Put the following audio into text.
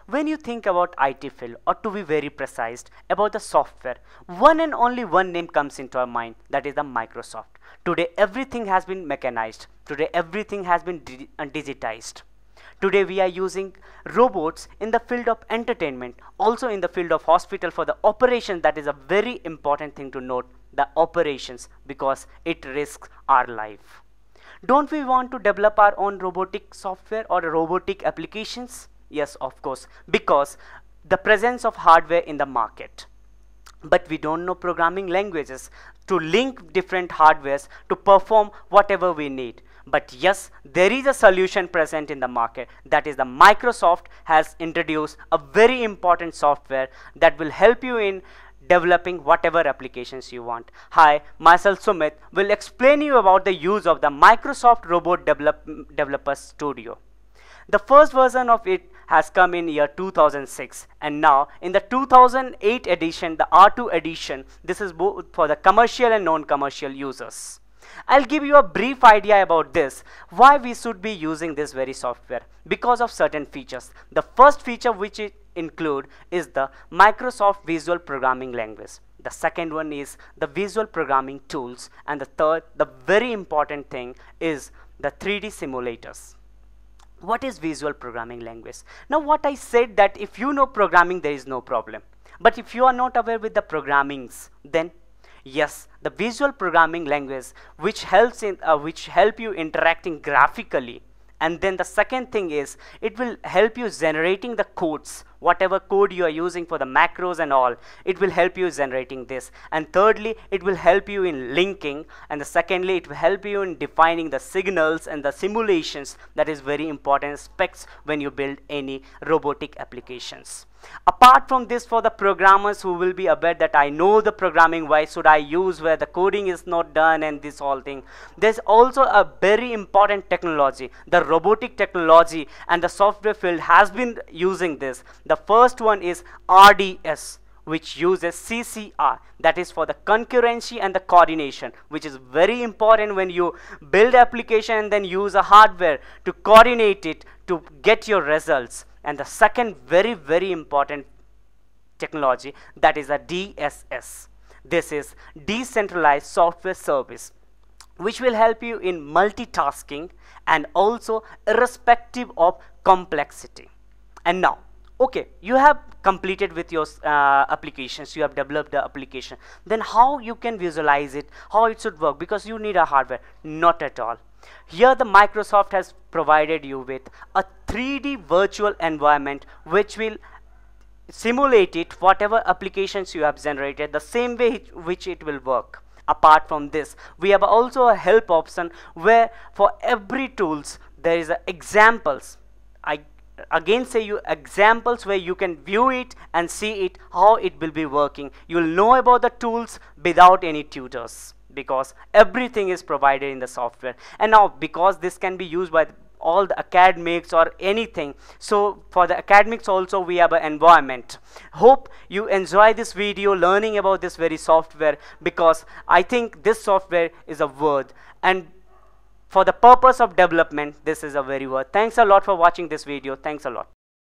When you think about IT field, or to be very precise, about the software, one and only one name comes into our mind, that is the Microsoft. Today everything has been mechanized. Today everything has been digitized. Today we are using robots in the field of entertainment, also in the field of hospital for the operation. That is a very important thing to note, the operations, because it risks our life. Don't we want to develop our own robotic software or robotic applications? Yes, of course, because the presence of hardware in the market. But we don't know programming languages to link different hardwares to perform whatever we need. But yes, there is a solution present in the market. That is, the Microsoft has introduced a very important software that will help you in developing whatever applications you want. Hi, myself Sumit will explain you about the use of the Microsoft Robot Developer Studio. The first version of it has come in year 2006, and now in the 2008 edition, the R2 edition, this is both for the commercial and non-commercial users. I'll give you a brief idea about this, why we should be using this very software, because of certain features. The first feature which it include is the Microsoft Visual Programming Language. The second one is the Visual Programming Tools, and the third, the very important thing, is the 3D simulators. What is Visual Programming Language? Now what I said, that if you know programming, there is no problem. But if you are not aware with the programmings, then yes, the Visual Programming Language which help you interacting graphically. And then the second thing is, it will help you generating the codes, whatever code you are using for the macros and all, it will help you generating this. And thirdly, it will help you in linking, and secondly, it will help you in defining the signals and the simulations. That is very important aspects when you build any robotic applications. Apart from this, for the programmers who will be aware that I know the programming, why should I use where the coding is not done and this whole thing, there's also a very important technology, the robotic technology, and the software field has been using this. The first one is RDS, which uses CCR, that is for the concurrency and the coordination, which is very important when you build application and then use a hardware to coordinate it to get your results. And the second very important technology, that is a DSS. This is decentralized software service, which will help you in multitasking and also irrespective of complexity. And now, okay, you have completed with your applications, you have developed the application, then how you can visualize it, how it should work, because you need a hardware? Not at all. Here the Microsoft has provided you with a 3D virtual environment which will simulate it, whatever applications you have generated, the same way which it will work. Apart from this, we have also a help option where for every tools there is examples. I again say you examples where you can view it and see it, how it will be working. You will know about the tools without any tutors, because everything is provided in the software. And now, because this can be used by all the academics or anything, so for the academics also we have an environment. Hope you enjoy this video learning about this very software, because I think this software is a word, and for the purpose of development, this is a very word. Thanks a lot for watching this video. Thanks a lot.